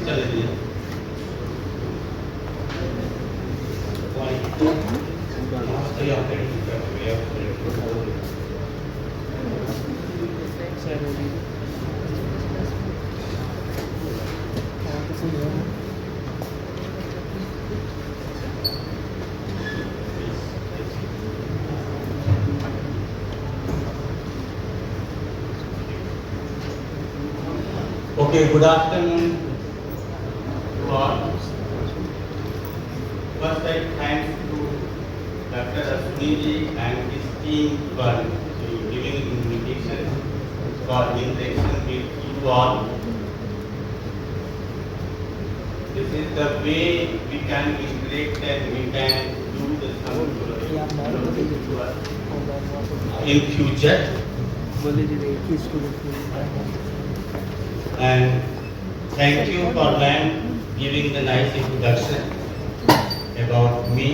चले जाइए। Okay, good afternoon to all. First, I thank to Dr. Asuni and his team for giving invitation for interaction with you all. This is the way we can interact and we can do the in future. And thank you for ma'am giving the nice introduction about me.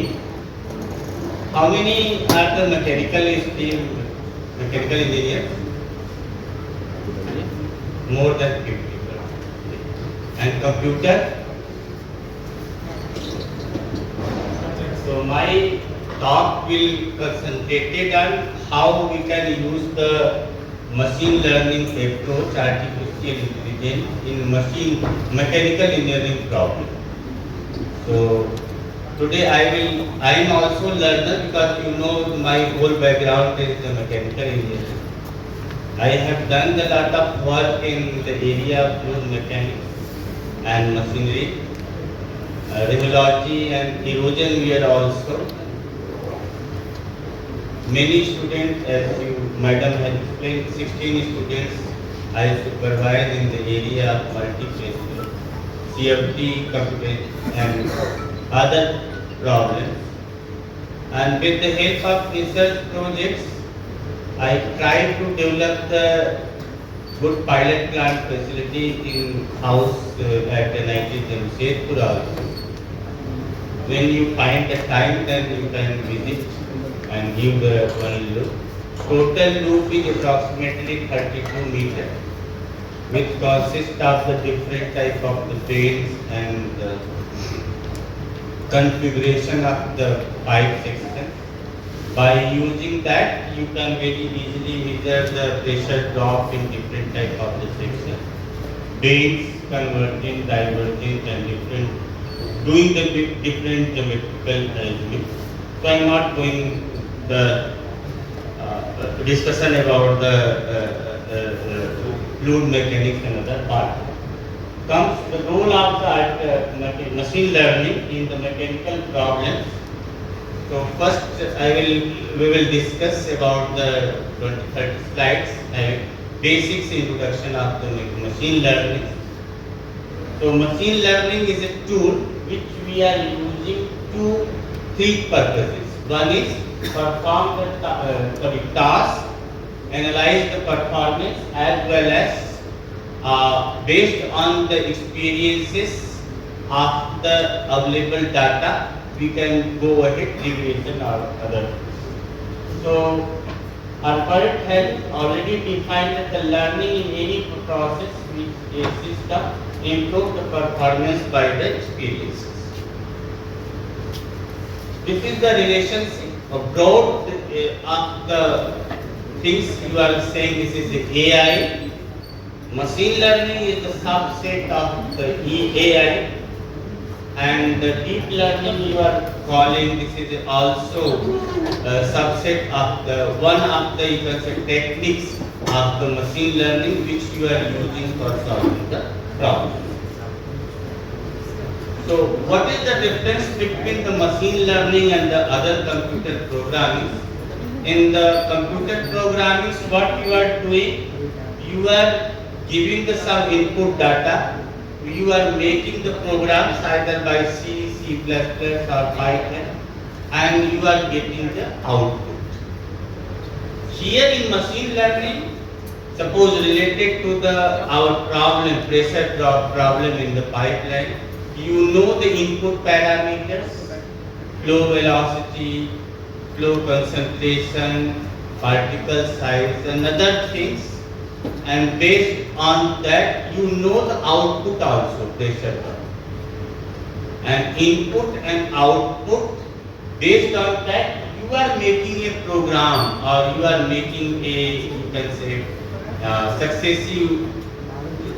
How many are the mechanical engineers? More than 50. And computer? So my talk will concentrate on how we can use the machine learning approach, artificial intelligence in mechanical engineering problem. So today I am also learner because you know my whole background is the mechanical engineering. I have done a lot of work in the area of fluid mechanics and machinery, rheology and erosion wear also. Many students, as you madam has explained, 16 students I supervise in the area of multiplanar, CFD, computer and other problems. And with the help of research projects, I try to develop the good pilot plant facility in house at NIT Jamshedpur also. When you find the time, then you can visit and give the one look. Total loop is approximately 32 meters, which consists of the different type of the vanes and the configuration of the pipe section. By using that, you can very easily measure the pressure drop in different type of the section. Vanes, convergent, divergent, and different, doing the different geometrical arrangements. So I am not going the discussion about the fluid mechanics and other part. Comes the role of the machine learning in the mechanical problems. So first we will discuss about the 30 slides and basics introduction of the machine learning. So machine learning is a tool which we are using to three purposes. One is perform the task, analyze the performance, as well as based on the experiences of the available data, we can go ahead regression or other. So Albert has already defined that the learning in any process which a system improve the performance by the experiences. This is the relationship of broad of the things you are saying. This is the AI. Machine learning is the subset of the AI, and the deep learning you are calling, this is also a subset of the one of the, you can say, techniques of the machine learning which you are using for solving the problem. So what is the difference between the machine learning and the other computer programming? In the computer programming, what you are doing, you are giving the some input data, you are making the programs either by C, C++ or Python, and you are getting the output. Here in machine learning, suppose related to our problem, pressure drop problem in the pipeline, you know the input parameters, flow velocity, flow concentration, particle size and other things. and based on that you know the output also, pressure drop. And input and output, based on that you are making a program or you are making a, you can say, successive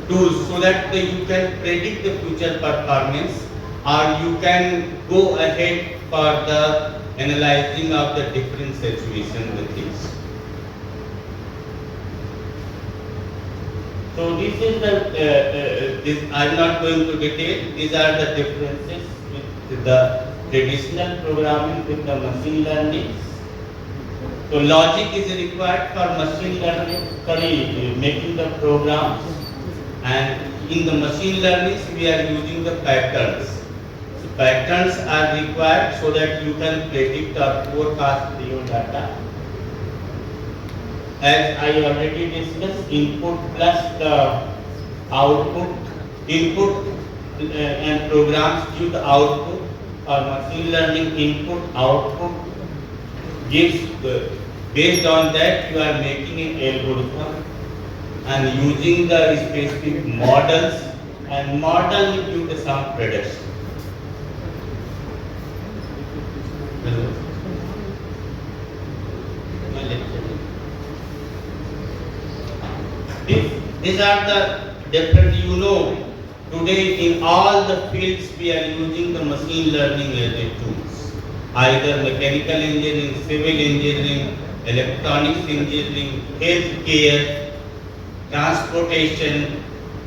tools so that you can predict the future performance, or you can go ahead for the analyzing of the different situations and things. So this is the, I am not going to detail, these are the differences with the traditional programming with the machine learning. So logic is required for machine learning, making the programs, and in the machine learning we are using the patterns. So patterns are required so that you can predict or forecast your data. As I already discussed, input plus the output, input and programs give the output, or machine learning input output gives the, based on that you are making an algorithm and using the specific models, and model give the some prediction. These are the different, you know, today in all the fields we are using the machine learning as a tools. Either mechanical engineering, civil engineering, electronics engineering, healthcare, transportation,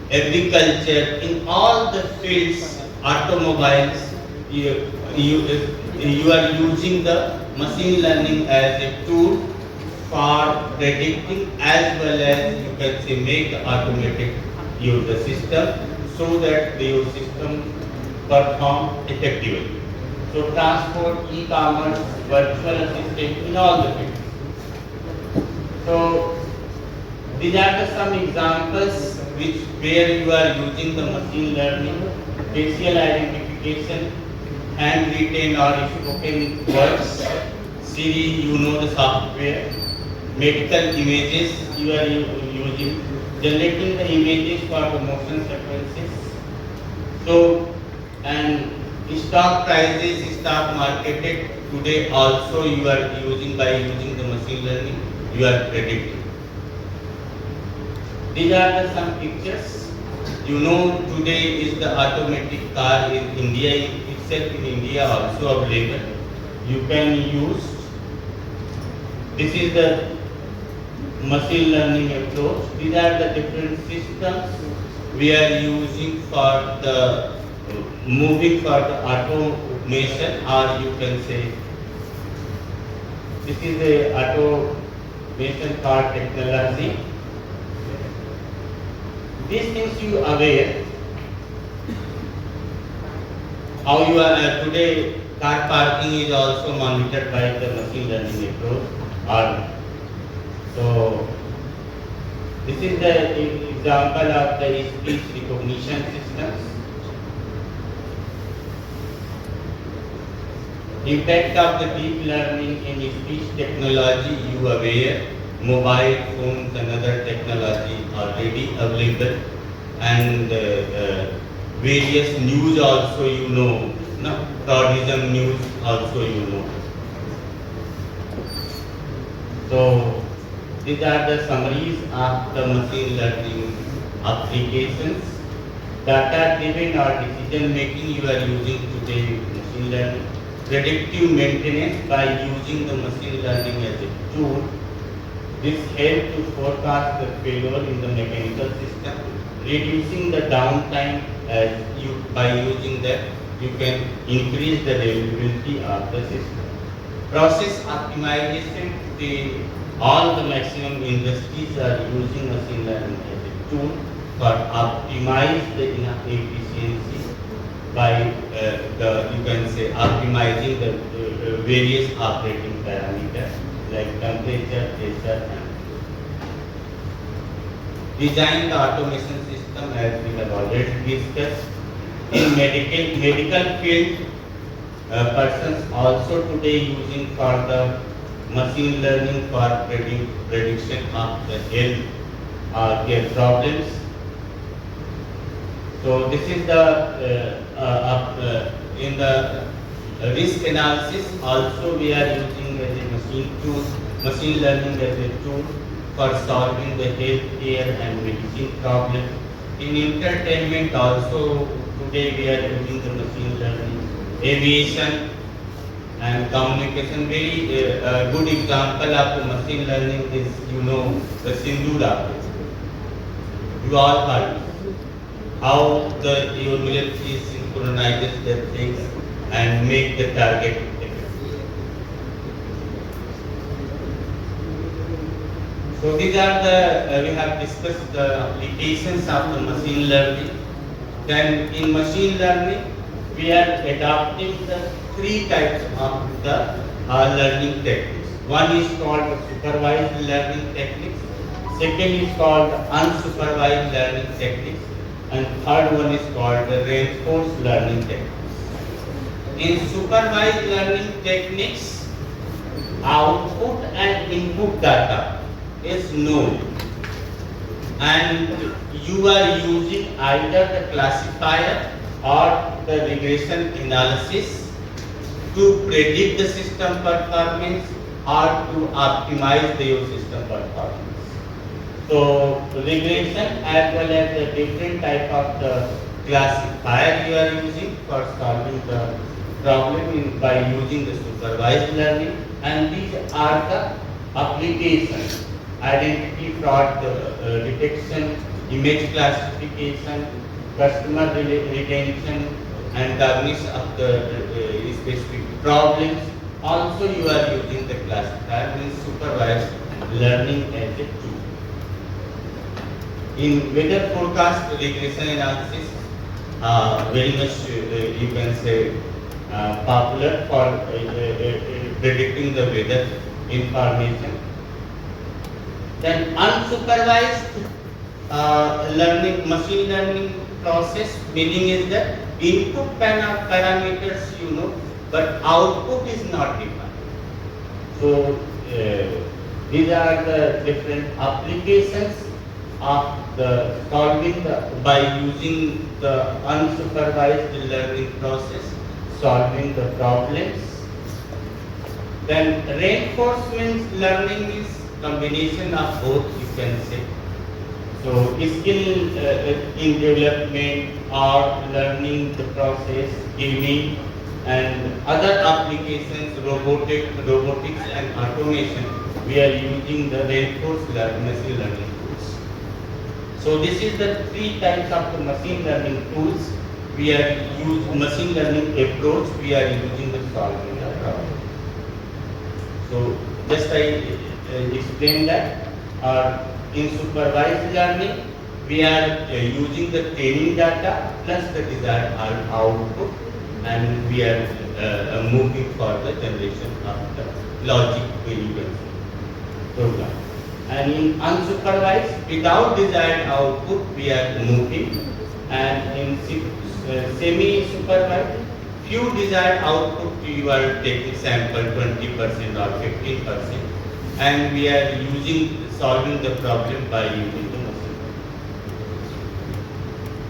agriculture, in all the fields, automobiles, you are using the machine learning as a tool for predicting, as well as you can say make automatic your system so that your system perform effectively. So transport, e-commerce, virtual assistant, in all the fields. So these are the some examples which where you are using the machine learning, facial identification, handwritten or spoken words, Siri, you know the software, medical images you are using, generating the images for the motion sequences. So, and stock prices, stock marketed today also you are using, by using the machine learning, you are predicting. These are the some pictures. You know today is the automatic car in India itself, in India also available. You can use, this is the machine learning approach. These are the different systems we are using for the moving for the automation, or you can say this is a automation car technology. These things you aware how you are today car parking is also monitored by the machine learning approach. Or so this is the example of the speech recognition systems. Impact of the deep learning in speech technology, you aware, mobile phones and other technology already available, and various news also you know, no? Terrorism news also you know. So these are the summaries of the machine learning applications. Data driven or decision making you are using today machine learning. Predictive maintenance by using the machine learning as a tool. This helps to forecast the failure in the mechanical system, reducing the downtime. As you, by using that you can increase the reliability of the system. Process optimization, all the maximum industries are using machine learning as a tool for optimize the efficiency by you can say optimizing the various operating parameters like temperature, pressure, and design the automation system as we have already discussed. In medical field, persons also today using for the machine learning for prediction of the health their problems. So this is the in the risk analysis also we are using as a machine learning as a tool for solving the healthcare and medicine problem. In entertainment also today we are using the machine learning, aviation and communication. Very good example of the machine learning is the Sindura. You all heard how your military synchronizes their things and make the target effective. So these are the we have discussed the applications of the machine learning. Then in machine learning we are adopting the three types of the learning techniques. One is called supervised learning techniques. Second is called unsupervised learning techniques. And third one is called the reinforced learning techniques. In supervised learning techniques, output and input data is known, and you are using either the classifier or the regression analysis to predict the system performance or to optimize the system performance. So regression as well as the different type of the classifier you are using for solving the problem by using the supervised learning, and these are the applications: identity fraud detection, image classification, customer retention, and diagnosis of the specific problems. Also you are using the classifier in supervised learning as a tool. In weather forecast regression analysis, very much you can say popular for predicting the weather information. Then unsupervised learning, machine learning process, meaning is that input parameters but output is not defined. So these are the different applications of the solving by using the unsupervised learning process, solving the problems. Then reinforcement learning is combination of both, you can say. So skill in development or learning the process, gaming and other applications, robotics and automation, we are using the reinforced machine learning tools. So this is the three types of the machine learning tools we are using. Machine learning approach we are using the solving the problem. So just I explained that. In supervised learning we are using the training data plus the desired output, and we are moving for the generation of the logic variables program. And in unsupervised, without desired output, we are moving, and in semi-supervised, few desired output you are taking sample 20% or 15%, and we are solving the problem by using the machine.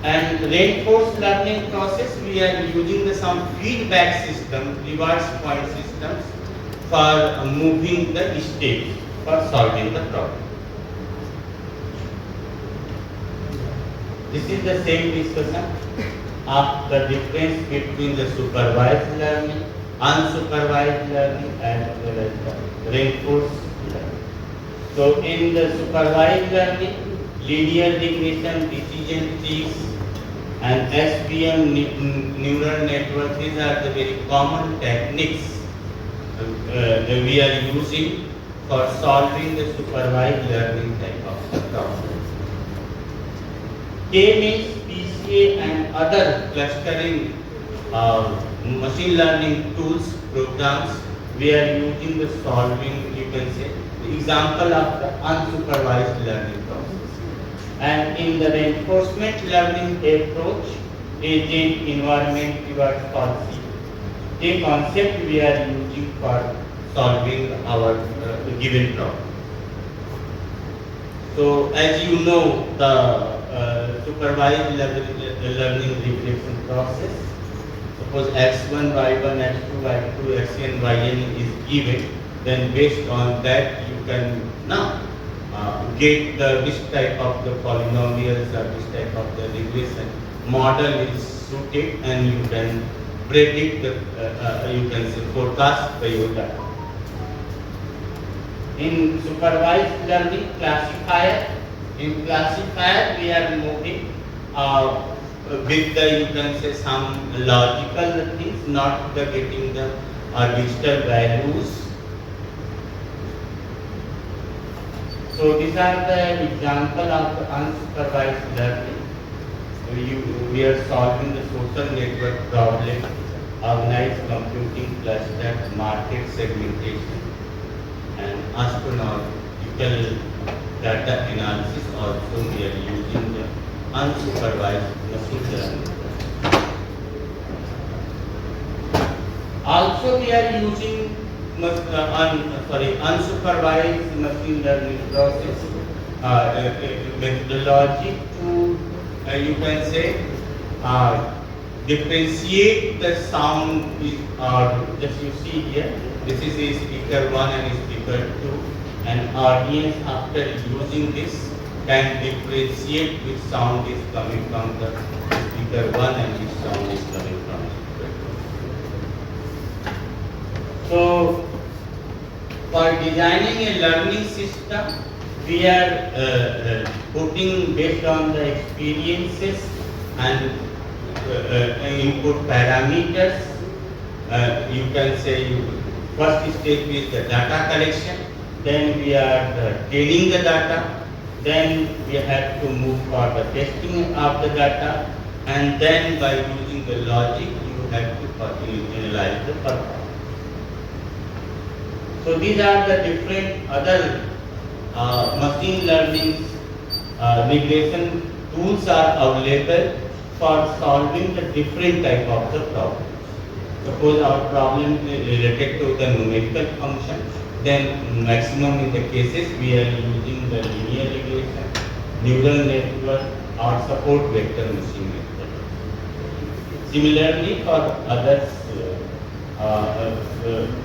And reinforced learning process, we are using some feedback system, rewards point systems for moving the stage for solving the problem. This is the same discussion of the difference between the supervised learning, unsupervised learning, as well as the reinforced learning. So in the supervised learning, linear regression, decision trees, and SVM neural network, these are the very common techniques that we are using for solving the supervised learning type of problem. K-means PCA and other clustering machine learning tools, programs, we are using the solving, you can say, the example of the unsupervised learning process. And in the reinforcement learning approach, agent, environment, reward policy, the concept we are using for solving our given problem. So as you know, the supervised learning regression process. Suppose x1, y1, x2, y2, xn, yn is given, then based on that you can now get the which type of the polynomials or which type of the regression model is suited, and you can predict the, you can say forecast the your data. In supervised learning classifier, in classifier we are moving with the, you can say, some logical things, not the getting the digital values. So these are the example of the unsupervised learning. We are solving the social network problem, organized computing cluster, market segmentation, and astronomical data analysis. Also we are using the unsupervised machine learning. Also we are using unsupervised machine learning process methodology to you can say differentiate the sound. Just you see here, this is a speaker 1 and speaker 2, and audience after using this can differentiate which sound is coming from the speaker 1 and which sound is coming from speaker 2. So for designing a learning system, we are putting based on the experiences and input parameters. You can say first stage is the data collection, then we are training the data, then we have to move for the testing of the data, and then by using the logic you have to analyze the performance. So these are the different other machine learning regression tools are available for solving the different type of the problems. Suppose our problem is related to the numerical function, then maximum in the cases we are using the linear regression, neural network, or support vector machine network. Similarly, for others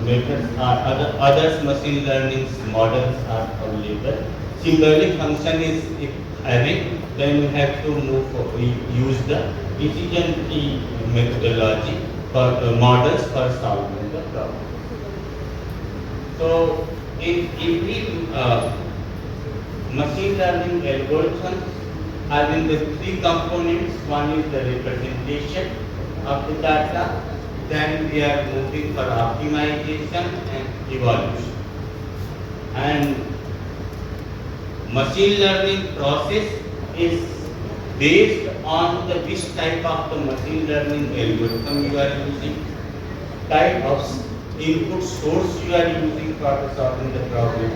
methods others machine learning models are available. Symbolic function is if having, then we have to move use the decision tree methodology for models for solving the problem. So in every machine learning algorithm having the three components. One is the representation of the data, then we are moving for optimization and evaluation. And machine learning process is based on the which type of the machine learning algorithm you are using, type of input source you are using for solving the problem.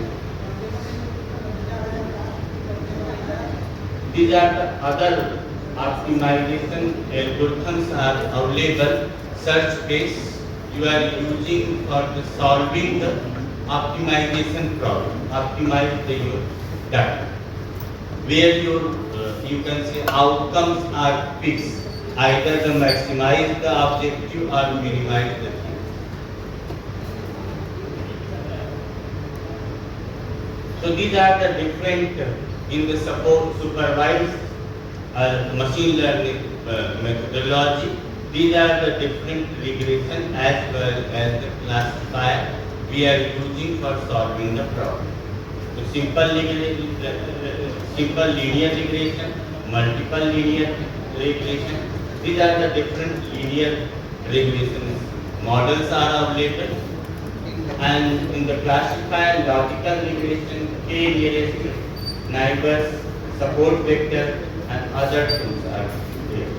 These are the other optimization algorithms are available. Search base you are using for the solving the optimization problem, optimize the your data, where your you can say outcomes are fixed, either the maximize the objective or minimize the thing. So these are the different in the support supervised machine learning methodology. These are the different regression as well as the classifier we are using for solving the problem. So simple linear regression, multiple linear regression. These are the different linear regression models are available. And in the classifier, logical regression, k-nearest neighbors, support vector, and other tools are there.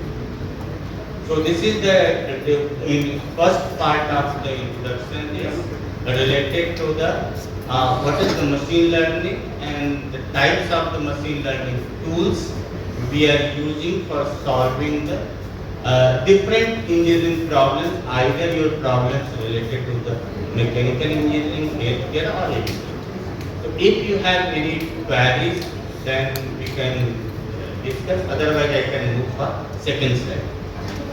So this is the first part of the introduction is related to the what is the machine learning and the types of the machine learning tools we are using for solving the different engineering problems, either your problems related to the mechanical engineering, healthcare, or anything. So if you have any queries, then we can discuss. Otherwise, I can move for second slide.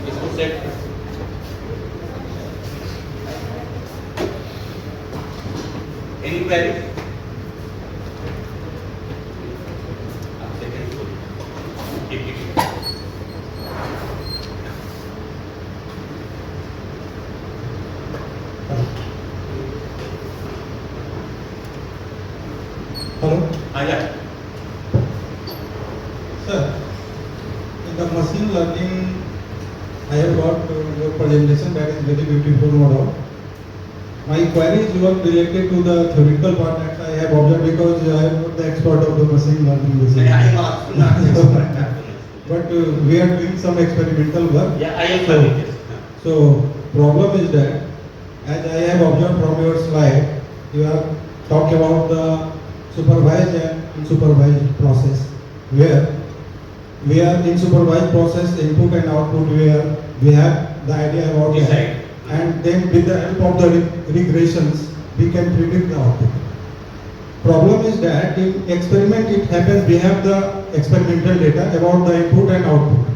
इसको set कर. Any queries? Second. Keep it. Hello? Yeah. Sir, in the machine learning, I have got your presentation that is very beautiful model. My query is one related to the theoretical part that I have observed because I am not the expert of the machine learning. I am also not expert. But we are doing some experimental work. Yeah, I am familiar. So problem is that as I have observed from your slide, you have talked about the supervised and unsupervised process, where we are in supervised process input and output, where we have the idea about Decide. that, and then with the help of the regressions we can predict the output. Problem is that in experiment it happens we have the experimental data about the input and output,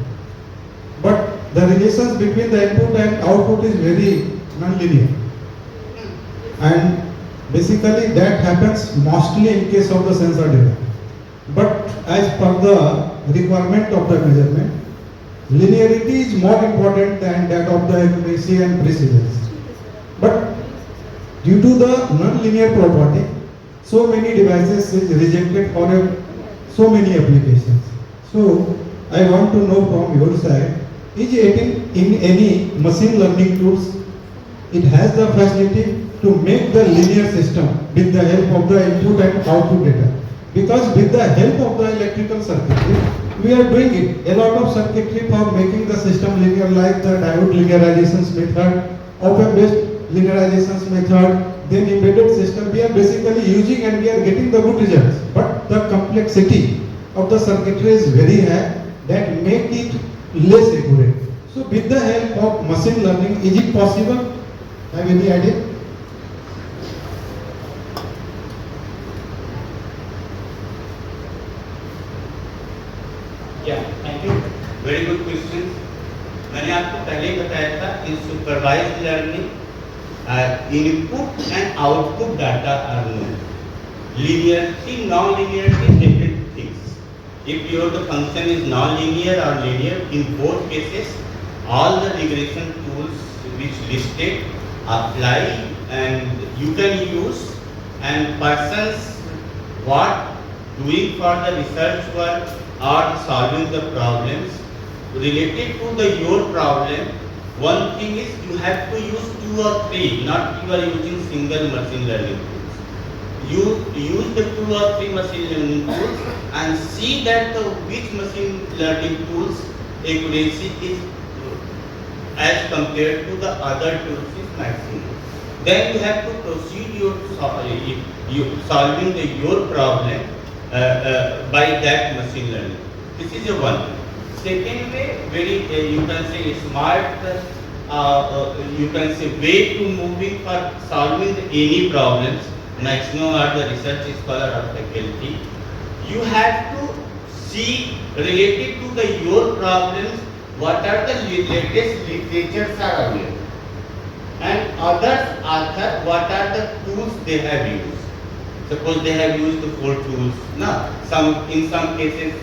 but the relations between the input and output is very non-linear, and basically that happens mostly in case of the sensor data. But as per the requirement of the measurement, linearity is more important than that of the accuracy and precision. But due to the non-linear property, so many devices is rejected for so many applications. So I want to know from your side, is it in any machine learning tools, it has the facility to make the linear system with the help of the input and output data? Because with the help of the electrical circuitry, we are doing it. A lot of circuitry for making the system linear, like the diode linearizations method, op-amp-based linearizations method, then embedded system, we are basically using and we are getting the good results. But the complexity of the circuitry is very high that make it less accurate. So with the help of machine learning, is it possible? Have any idea? Yeah, thank you. Very good question. मैंने आपको पहले ही बताया था in supervised learning input and output data are known. Linearity, non-linearity, different things. If the function is non-linear or linear, in both cases, all the regression tools which listed apply and you can use, and persons what doing for the research work or solving the problems related to your problem. One thing is you have to use 2 or 3, not you are using single machine learning tools. You use the 2 or 3 machine learning tools and see that which machine learning tools accuracy is as compared to the other tools is maximum. Then you have to proceed your solving your problem by that machine learning. This is a one. Second way, very you can say smart, you can say way to moving for solving any problems. Maximum are the research scholar or faculty. You have to see related to your problems what are the latest literatures are available, and others author what are the tools they have used. Suppose they have used the 4 tools. Now, in some cases,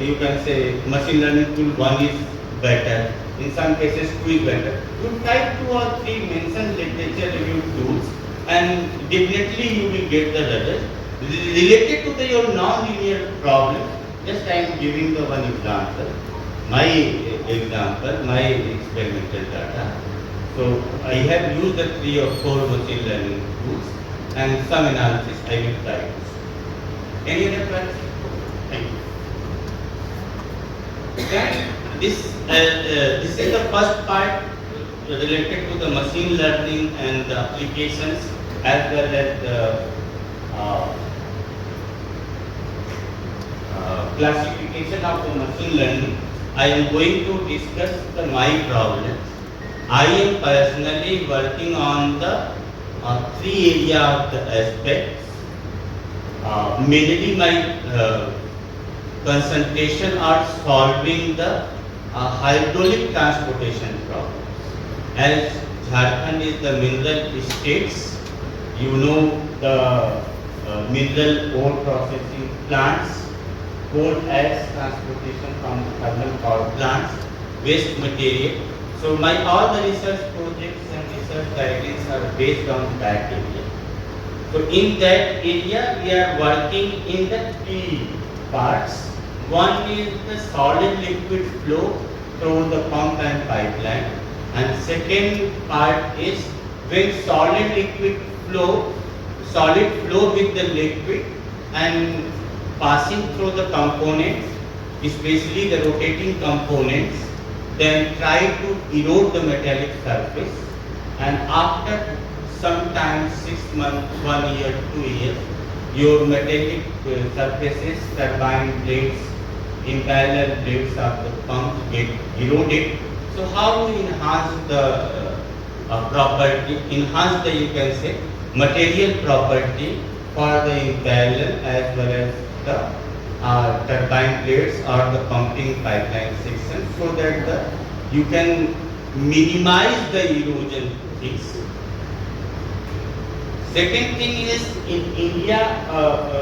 you can say machine learning tool 1 is better. In some cases, 2 is better. You type 2 or 3 mention literature review tools, and definitely you will get the result. Related to your non-linear problem, just I am giving the one example. My example, my experimental data. So I have used the 3 or 4 machine learning tools, and some analysis I will try to see. Any other questions? Thank you. Then this is the first part related to the machine learning and the applications as well as the classification of the machine learning. I am going to discuss my problems. I am personally working on the 3 area of the aspects. Mainly my concentration are solving the hydraulic transportation problem. As Jharkhand is the mineral states, you know the mineral ore processing plants, coal ash transportation from thermal power plants, waste material. So my all the research projects and research guidelines are based on that area. So in that area we are working in the three parts. One is the solid liquid flow through the pump and pipeline, and second part is when solid flow with the liquid and passing through the components, especially the rotating components, then try to erode the metallic surface, and after sometimes 6 months, 1 year, 2 years, your metallic surfaces, turbine blades, impeller blades of the pump get eroded. So how to enhance the property, enhance the, you can say, material property for the impeller as well as the turbine blades or the pumping pipeline section, so that you can minimize the erosion things. Second thing is in India,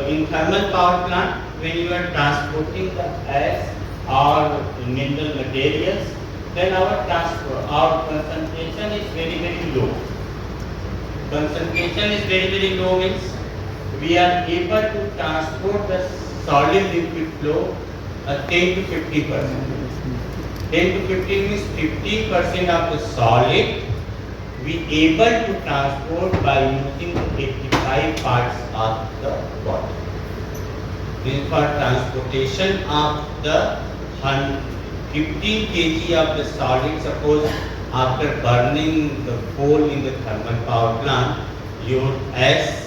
in thermal power plant, when you are transporting the ash or mineral materials, then our concentration is very low. Concentration is very low means we are able to transport the solid liquid flow 10 to 50%. 10 to 15 means 50% of the solid we able to transport by using the 85 parts of the water. This is for transportation of the 15 kg of the solid. Suppose after burning the coal in the thermal power plant, your ash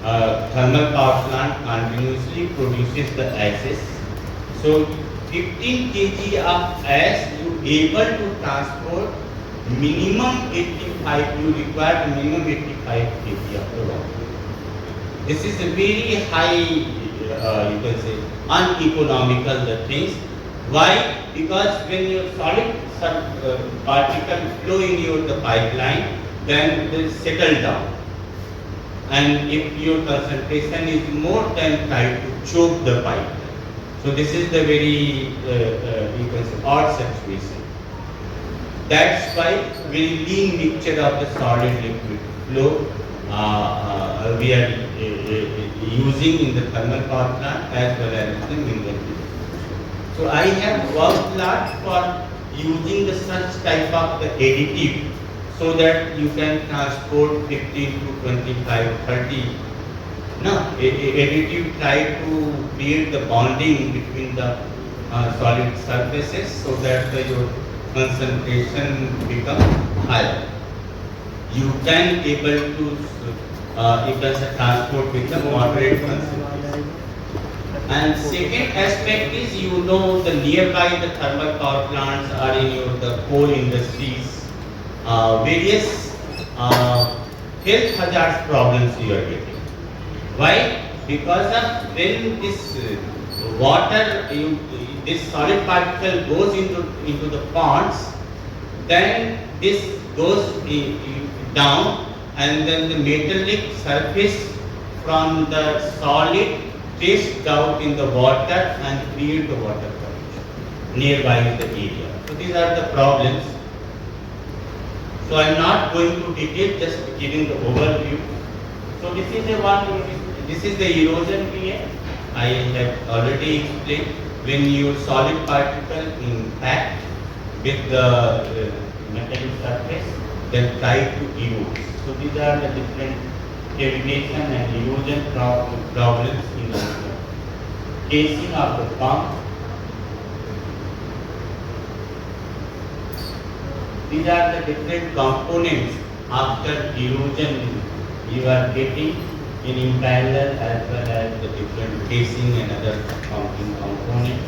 thermal power plant continuously produces the ashes. So 15 kg of ash you able to transport minimum 85, you require minimum 85 kg of the water. This is a very high, you can say, uneconomical the things. Why? Because when your solid particle flow in the pipeline, then they settle down. And if your concentration is more, then try to choke the pipeline. So this is the very, you can say, odd situation. That's why very lean mixture of the solid liquid flow we are using in the thermal power plant as well as the mineral. So I have worked lot for using the such type of the additive, so that you can transport 15 to 25, 30. Now, additive try to create the bonding between the solid surfaces, so that your concentration becomes higher. You can able to transport with the moderate concentration. And second aspect is, you know, the nearby the thermal power plants are in the coal industries, various health hazards problems you are getting. Why? Because of when this water, this solid particle goes into the ponds, then this goes down, and then the metallic surface from the solid tastes out in the water and create the water pollution nearby the area. So these are the problems. So I am not going to detail, just giving the overview. So this is this is the erosion here. I have already explained. When your solid particle impact with the metallic surface, then try to erode. So these are the different cavitation and erosion problems in the casing of the pump. These are the different components after erosion you are getting in impeller as well as the different casing and other pumping components.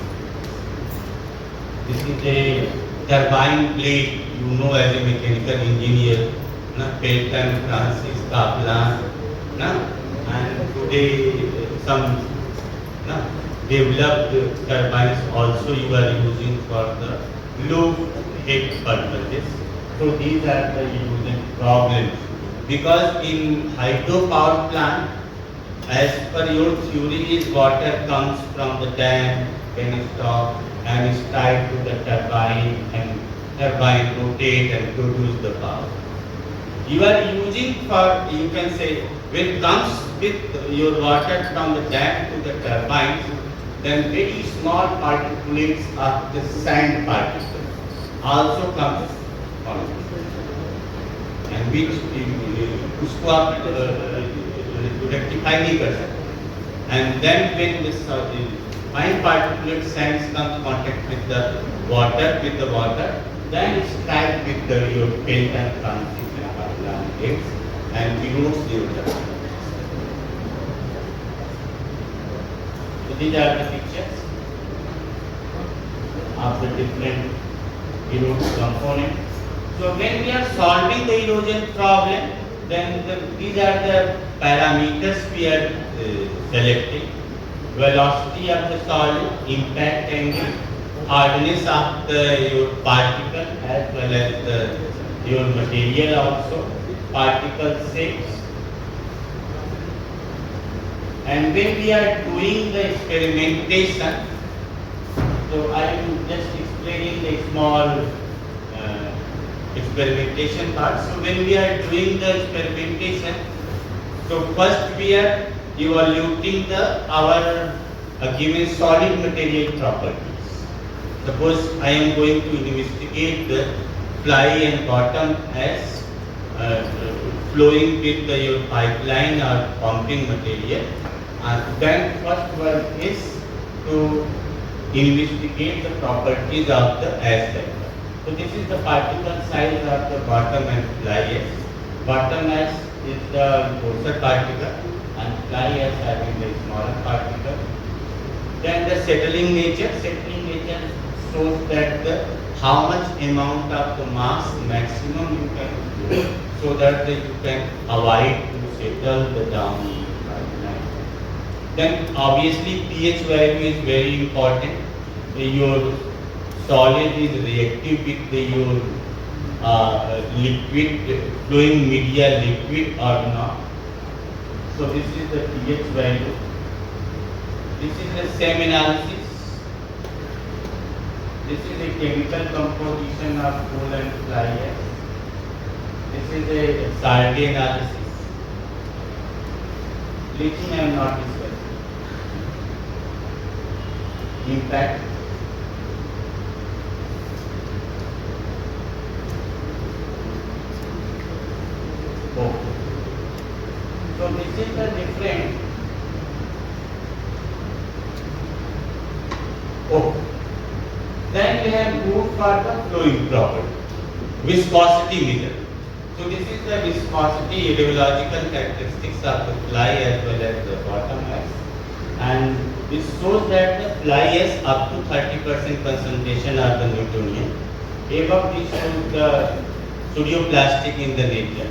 This is a turbine blade, you know, as a mechanical engineer, Pelton, Francis, Kaplan, and today some developed turbines also you are using for the low head purposes. So these are the using problems. Because in hydropower plant, as per your theory, is water comes from the dam, can stop and is tied to the turbine, and turbine rotate and produce the power. You are using for, you can say, when it comes with your water from the dam to the turbines, then very small particulates of the sand particles also comes on it. And which उसको आप rectify नहीं कर सकते. And then when this fine particulate sands come in contact with the water, then it strikes with your paint and transition and erodes the water. So these are the pictures of the different erosion components. So when we are solving the erosion problem, then these are the parameters we are selecting: velocity of the solid, impact angle, hardness of your particle as well as your material also, particle shapes. And when we are doing the experimentation, so I am just explaining the small experimentation part. So when we are doing the experimentation, so first we are evaluating our given solid material properties. Suppose I am going to investigate the fly and bottom as flowing with your pipeline or pumping material. And then first one is to investigate the properties of the asset. So this is the particle size of the bottom and fly ash. Bottom ash is the coarser particle and fly ash having the smaller particle. Then the settling nature shows that how much amount of the mass maximum you can do so that you can avoid to settle the down pipeline. Then obviously pH value is very important. Your solid is reactive with your liquid, flowing media liquid or not. So this is the pH value. This is the same analysis. This is a chemical composition of coal and fly ash. This is a Sardi analysis. Leaching I am not discussing. Impact. So this is the different. Then we have moved for the flowing property, viscosity meter. So this is the viscosity radiological characteristics of the fly as well as the bottom ash, and this shows that the fly ash up to 30% concentration are the Newtonian. Above this shows the pseudoplastic in the nature,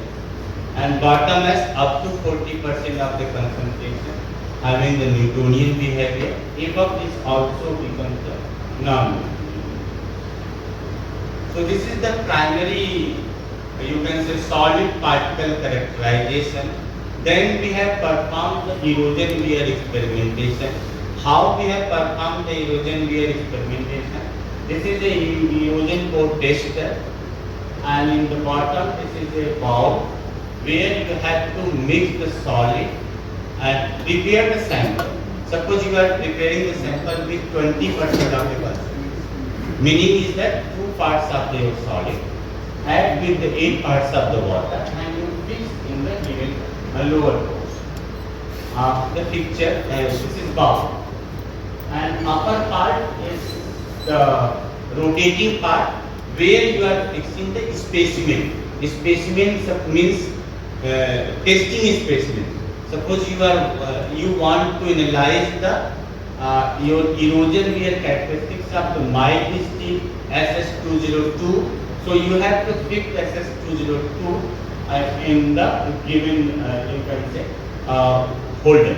and bottom ash up to 40% of the concentration having the Newtonian behavior. Above this also becomes the non-Newtonian. So this is the primary, you can say, solid particle characterization. Then we have performed the erosion wear experimentation. How we have performed the erosion wear experimentation? This is a erosion core tester, and in the bottom this is a bowl where you have to mix the solid and prepare the sample. Suppose you are preparing the sample with 20% of the concentration. Meaning is that 2 parts of your solid add with the 8 parts of the water and you fix in the given lower portion. The picture, this is bowl, and upper part is the rotating part where you are fixing the specimen. Specimen means testing specimen. Suppose you want to analyze the your erosion wear characteristics of the mild steel SS202. So you have to fix SS202 in the given you can say holder.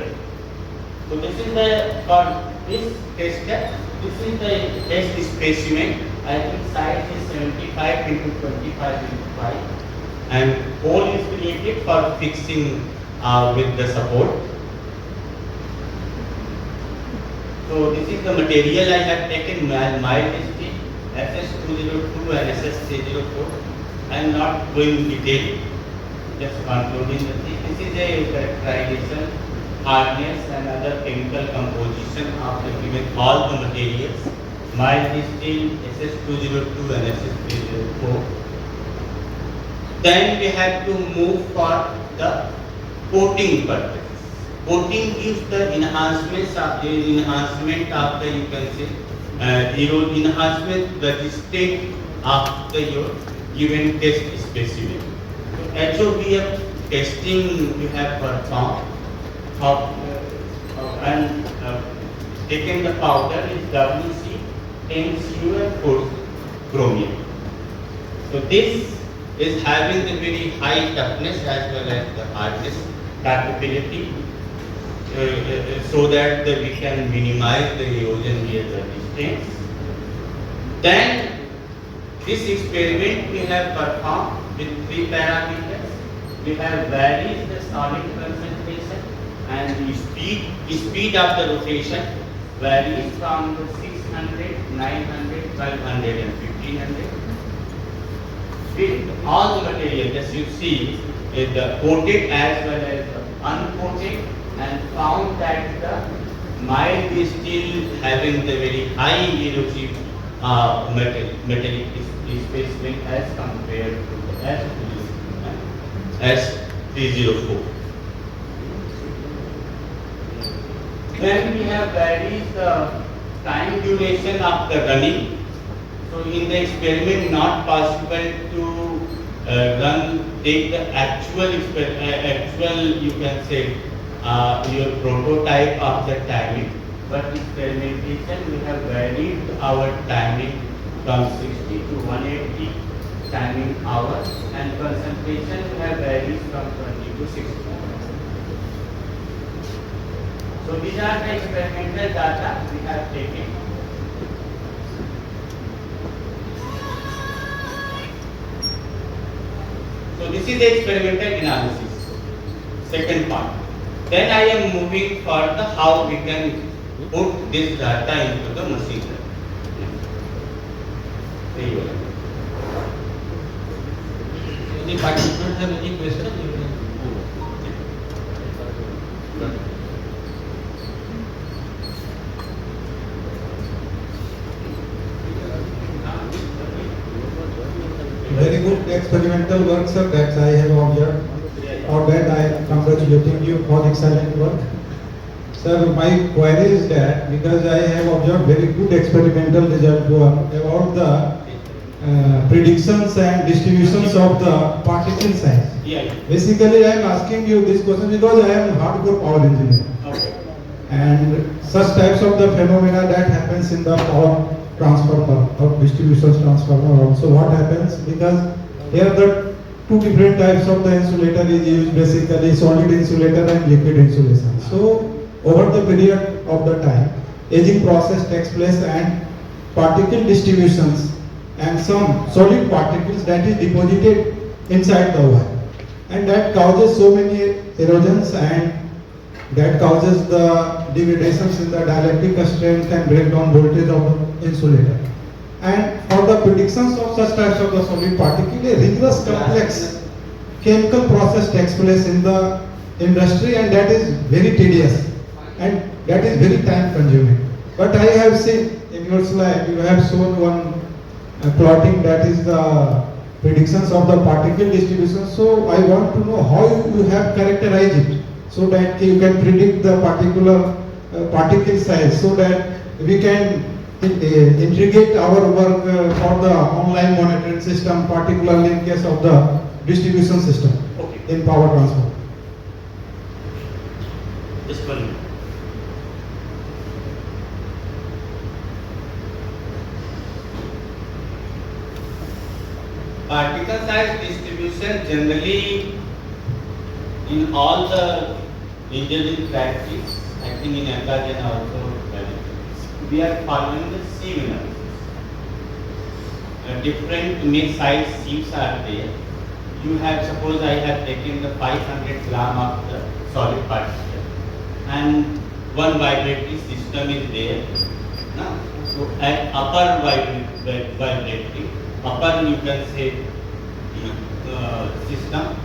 So this is the for this tester. This is the test specimen. I think size is 75 into 25 into 5, and hole is created for fixing with the support. So this is the material I have taken, mild steel, SS202 and SS304. I am not going in detail, just concluding the thing. This is a characterization, hardness and other chemical composition of the given all the materials, mild steel, SS202 and SS304. Then we have to move for the coating purpose. Coating gives the enhancement of the you can say enhancement resistant of the your given test specimen. So HOBF testing we have performed and taken the powder is WC, 10Cu and 4 chromium. So this is having the very high toughness as well as the hardness capability. So that we can minimize the erosion near the distance. Then this experiment we have performed with 3 parameters. We have varied the solid concentration and the speed of the rotation varies from the 600, 900, 1200 and 1500. With all the material as you see is the coated as well as the uncoated, and found that the mild is still having the very high erosive metallic specimen as compared to the S304. Then we have varied the time duration of the running. So in the experiment not possible to take the actual you can say your prototype of the timing, but experimentation we have varied our timing from 60 to 180 timing hours, and concentration we have varied from 20 to 60. So these are the experimental data we have taken. So this is the experimental analysis, second part. Then I am moving for the how we can put this data into the machine learning. Any participant have any question? Very good experimental work, sir, that I have observed. For that, I am congratulating you for excellent work. Sir, my query is that because I have observed very good experimental result about the predictions and distributions of the particle size. Yeah. Basically, I am asking you this question because I am hardcore power engineer. Okay. And such types of the phenomena that happens in the power transformer or distribution transformer also. What happens because here the two different types of the insulator is used, basically solid insulator and liquid insulation. So over the period of the time, aging process takes place and particle distributions and some solid particles that is deposited inside the wire, and that causes so many erosions and that causes the degradations in the dielectric strength and breakdown voltage of the insulator. And for the predictions of such types of the solid particle, a rigorous complex chemical process takes place in the industry, and that is very tedious and that is very time consuming. But I have seen in your slide you have shown one plotting that is the predictions of the particle distribution. So I want to know how you have characterized it so that you can predict the particular particle size, so that we can integrate our work for the online monitoring system, particularly in case of the distribution system in power transfer. Just 1 minute. Particle size distribution generally in all the engineering practice, I think in Akajan also we are following the sieve analysis. Different mid-size sieves are there. You have, suppose I have taken the 500 gram of the solid particle and one vibratory system is there. Now, so at upper vibratory, upper you can say system,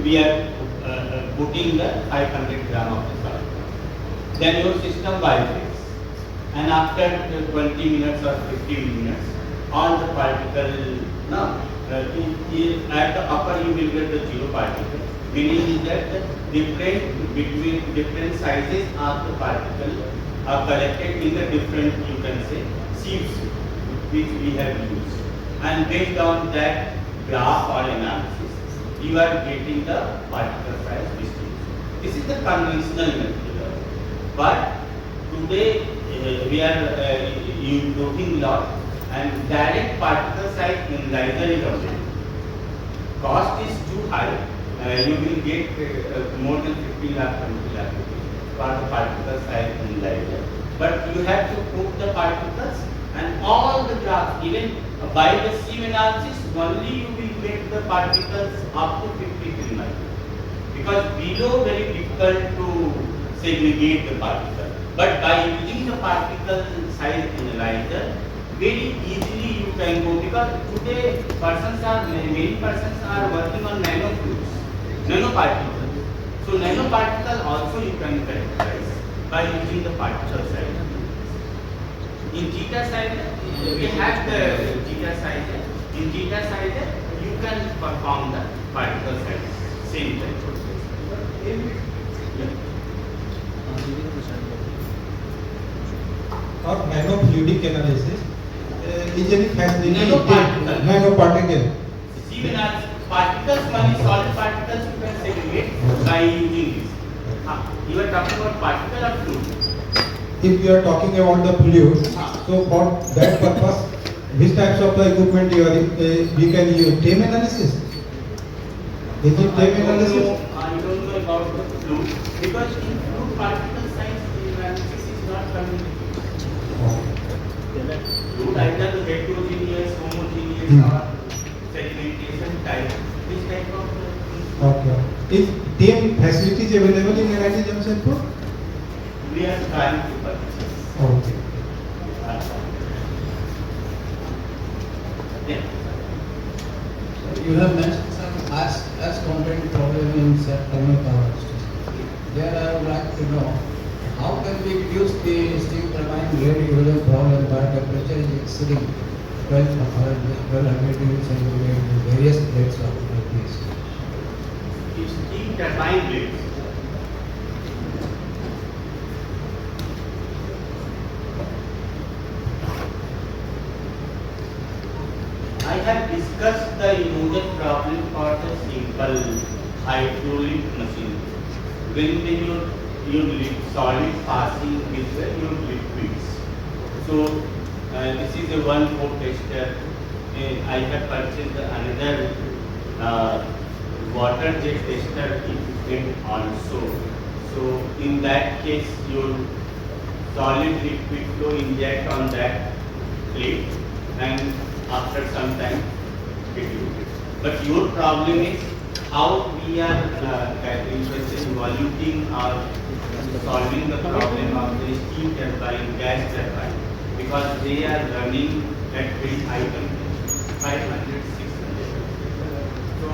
we are putting the 500 gram of the solid. Then your system vibrates, and after 20 minutes or 15 minutes, all the particle, now at the upper you will get the zero particle, meaning that the different sizes of the particle are collected in the different, you can say, sieves which we have used, and based on that graph or analysis, you are getting the particle size distribution. This is the conventional method, but today we are improving lot, and direct particle size analyzer is available. Cost is too high. You will get more than 50 lakh, 20 lakh for the particle size analyzer. But you have to put the particles and all the graphs, even by the sieve analysis, only you will get the particles up to 53 microns. Because below very difficult to segregate the particle. But by using the particle size analyzer, very easily you can go, because today many persons are working on nanofluids, nanoparticles. So nanoparticle also you can characterize by using the particle size. In theta size, we have the theta size. In theta size, you can perform the particle size, same type. Or nanofluidic analysis is any facility Nanoparticle. nanoparticle. Even as particles, one is solid particles, you can segregate by using this. You are talking about particle or fluid. If you are talking about the fluid, so for that purpose, which types of the equipment we can use? TEM analysis? Is it TEM analysis? I don't know about the fluid, because in fluid particle size analysis is not communicated. Fluid either the heterogeneous, homogeneous or sedimentation type, this type of things. Okay. Is TEM facilities available in NIT Jamshedpur? We are trying to purchase. Okay. Yeah. You have mentioned some as content problem in thermal power station. There I would like to know, how can we reduce the steam turbine blade erosion problem where temperature is exceeding 1200 degrees centigrade in various blades of IPS? It's steam turbine blades. I have discussed the erosion problem for the simple hydraulic machine. When your solid passing with your liquids. So this is a one port tester. I have purchased another water jet tester equipment also. So in that case, your solid liquid flow inject on that plate, and after some time reduce it. But your problem is how we are evaluating or solving the problem of the steam turbine, gas turbine, because they are running at very high temperature, 500, 600. So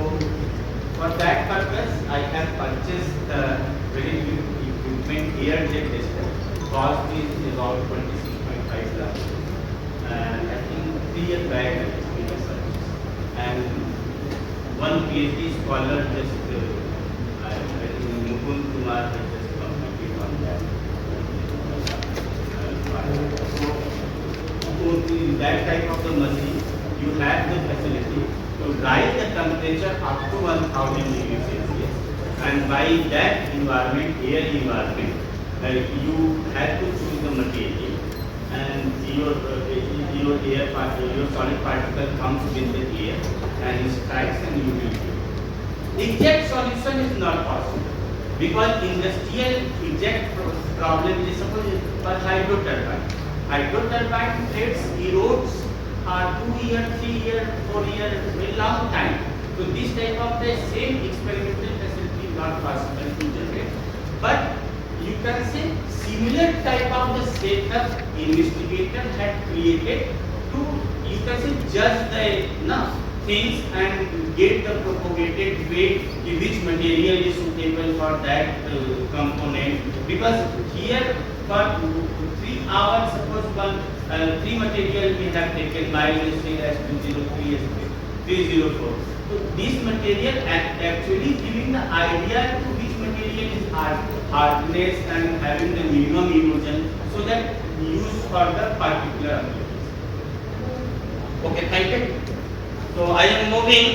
for that purpose, I have purchased the very new equipment, air jet tester. Cost is about 26.5 lakhs. And I think 3 years back I have purchased. And one PhD scholar just, I think Mukund Kumar has just completed on that. So in that type of the machine, you have the facility to rise the temperature up to 1000 degrees Celsius, and by that environment, air environment, you have to choose the material, and your solid particle comes with the air and strikes, and you will do. Exact solution is not possible. Because industrial exact problem is suppose for hydro turbine. Hydro turbine rates erodes 2 year, 3 year, 4 year, very long time. So this type of the same experimental facility is not possible to generate. But you can say similar type of the setup investigator had created to, you can say, judge the things and get the propagated way which material is suitable for that component. Because here for 3 hours, suppose one 3 material we have taken by say as 203 as 304. So this material actually giving the idea to which material is hardness and having the minimum erosion, so that used for the particular application. Okay, thank you. So I am moving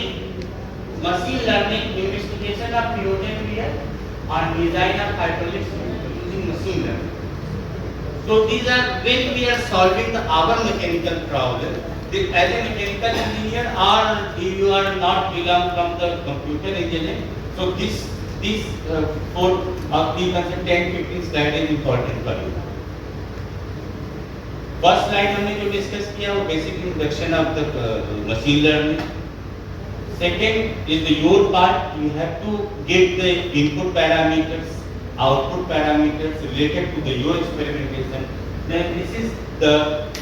machine learning investigation of pioneer wear on design of hydraulics using machine learning. So these are when we are solving our mechanical problem. As a mechanical engineer, or you are not belong from the computer engineering, so this 4 of the 10-15 slide is important for you. First slide हमने जो discuss किया वो basic introduction of the machine learning. Second is the your part. You have to get the input parameters, output parameters related to the your experimentation. Then this is the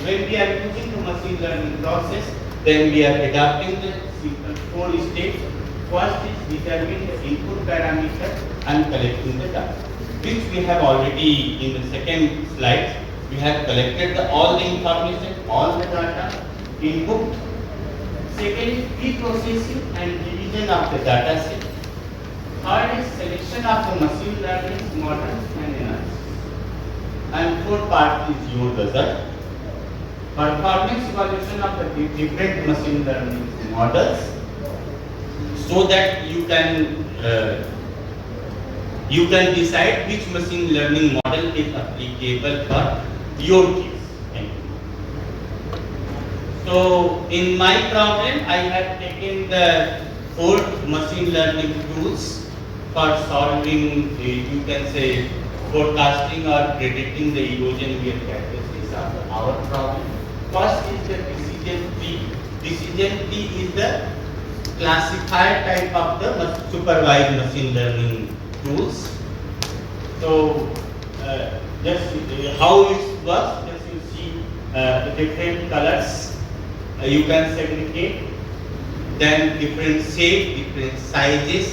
when we are using the machine learning process, then we are adapting the 4 steps. First is determining the input parameter and collecting the data, which we have already in the second slide. We have collected all the information, all the data, input. Second is pre-processing and division of the data set. Third is selection of the machine learning models and analysis. And fourth part is your result. Performance evaluation of the different machine learning models, so that you can decide which machine learning model is applicable for your case. So in my problem, I have taken the 4 machine learning tools for solving, you can say, forecasting or predicting the erosion wear characteristics of our problem. First is the decision tree. Decision tree is the classifier type of the supervised machine learning tools. So just how it works, just you see the different colors, you can segregate, then different shape, different sizes.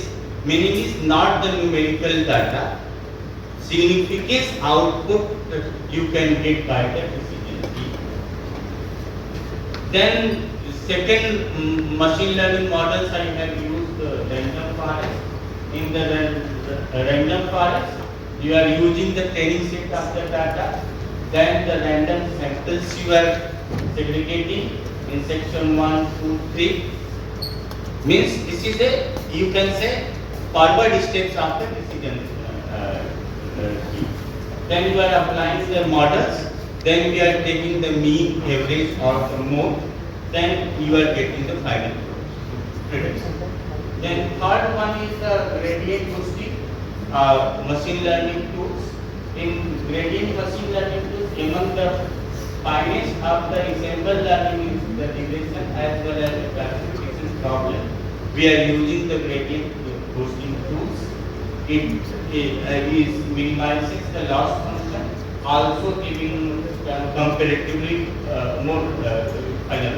Meaning is not the numerical data. Significance output you can get by the decision tree. Then second machine learning models, I have used random forest. In the random forest, you are using the training set of the data. Then the random samples you are segregating in section 1, 2, 3. Means this is a, you can say, forward steps of the decision tree. Then you are applying the models. Then we are taking the mean, average, or the mode. Then you are getting the final prediction. Then third one is the gradient boosting machine learning tools. In gradient machine learning tools, among the finest of the ensemble learning is the regression as well as the classification problem. We are using the gradient boosting tools. It is minimizes the loss function, also giving comparatively more final.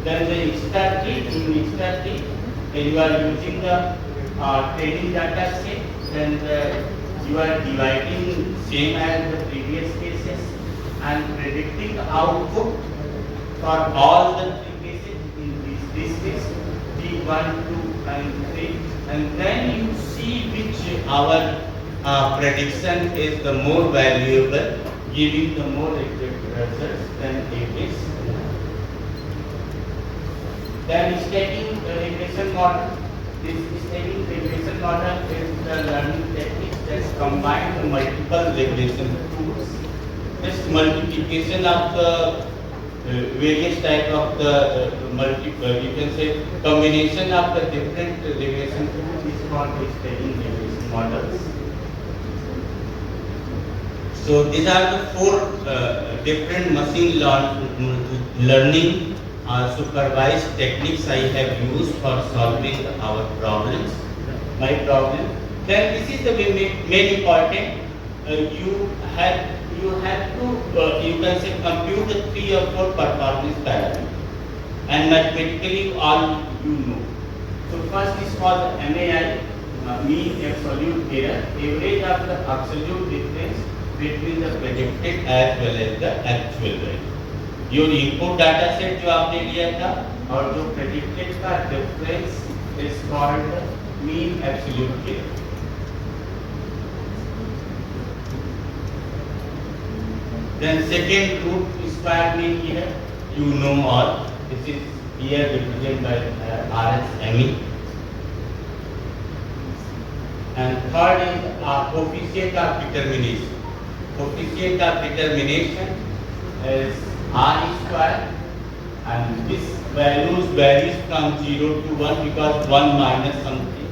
Then the extra tree, in extra tree, you are using the training data set, then you are dividing same as the previous cases and predicting the output for all the 3 cases. In this case, D1, 2, and 3, and then you see which our prediction is the more valuable, giving the more accurate results than average. Then stacking the regression model. This stacking regression model is the learning technique that combines the multiple regression tools. This multiplication of the various type of the you can say combination of the different regression tools is called stacking regression models. So these are the four different machine learning supervised techniques I have used for solving our problems, my problem. Then this is the main important. You have to you can say compute the 3 or 4 performance parameters, and mathematically all you know. So first is called MAI, mean absolute error, average of the absolute difference between the predicted as well as the actual value. your input data set जो आपने लिया था और जो predicted का difference is called mean absolute error. Then second root square mean here you know all. This is here represented by RSME. And third is coefficient of determination. Coefficient of determination is R square, and this varies from 0 to 1 because 1 minus something.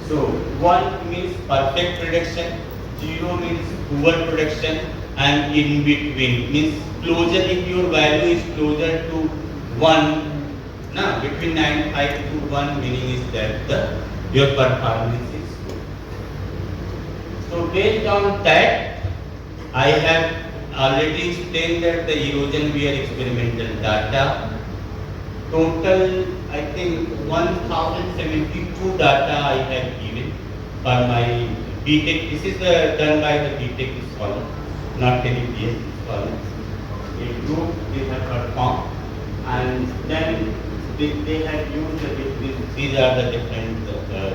So 1 means perfect prediction, 0 means poor prediction, and in between means closer. If your value is closer to 1, now between 95 to 1, meaning is that your performance is good. So based on that, I have already explained that the erosion wear experimental data. Total, I think 1072 data I have given for my BTech. This is done by the BTech scholar, not any PhD scholar. A group they have performed, and then they have used these are the different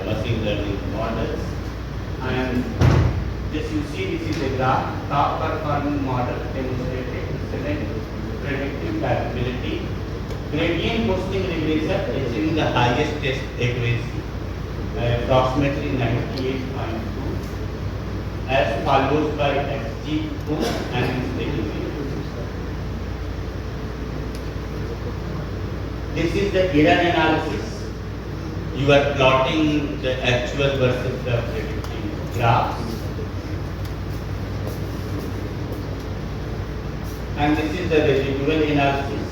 machine learning models. And just you see, this is a graph. Top performing model demonstrated excellent predictive capability. Gradient boosting regression achieving the highest test accuracy, approximately 98.2, as follows by XG2 and instability. This is the error analysis. You are plotting the actual versus the predictive graphs. And this is the residual analysis.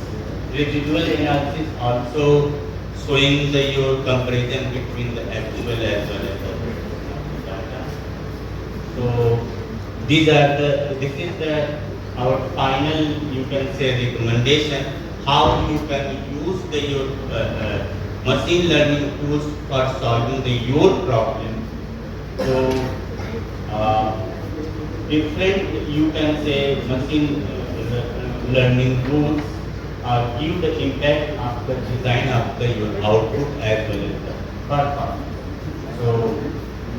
Residual analysis also showing your comparison between the actual as well as the predicted data. So this is our final, you can say, recommendation how you can use your machine learning tools for solving your problem. So different, you can say, machine learning tools give the impact of the design of your output as well as the performance. So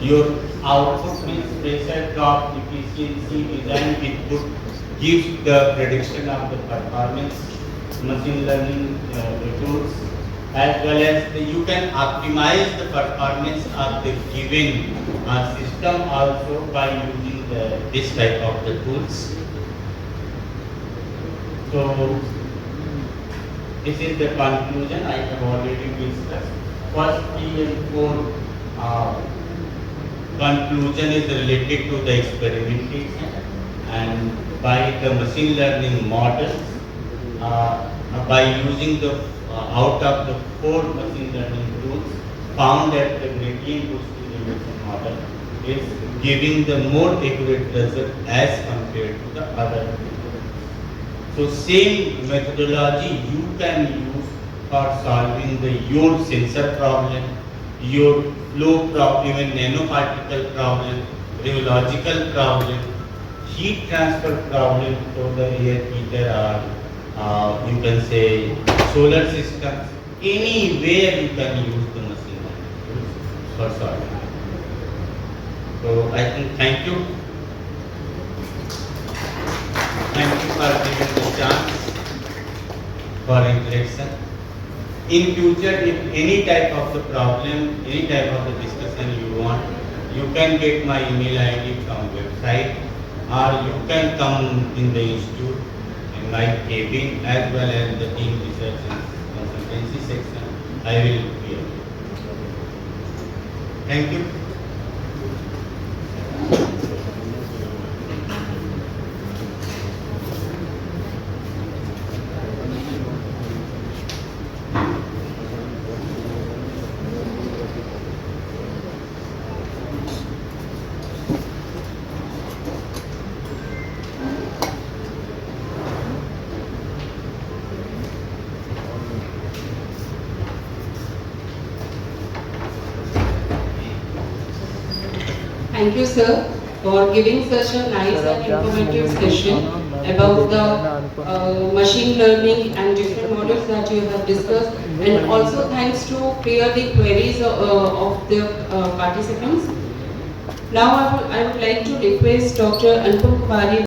your output means pressure drop, efficiency, design input gives the prediction of the performance. Machine learning tools as well as you can optimize the performance of the given system also by using this type of the tools. So this is the conclusion I have already discussed. First 3 and 4 conclusion is related to the experimentation, and by the machine learning models, by using the out of the 4 machine learning tools, found that the gradient boosting regression model is giving the more accurate result as compared to the other methods. So same methodology you can use for solving your sensor problem, your flow problem, even nanoparticle problem, rheological problem, heat transfer problem for the air heater, or you can say solar systems. Anywhere you can use the machine learning for solving. So I think thank you. Thank you for giving the chance for interaction. In future, if any type of the problem, any type of the discussion you want, you can get my email ID from website, or you can come in the institute in my cabin as well as the team research and consultancy section. I will be available. Thank you. Thank you, sir, for giving such a nice and informative session about the machine learning and different models that you have discussed, and also thanks to clear the queries of the participants. Now I would like to request Dr. Anupam Kumari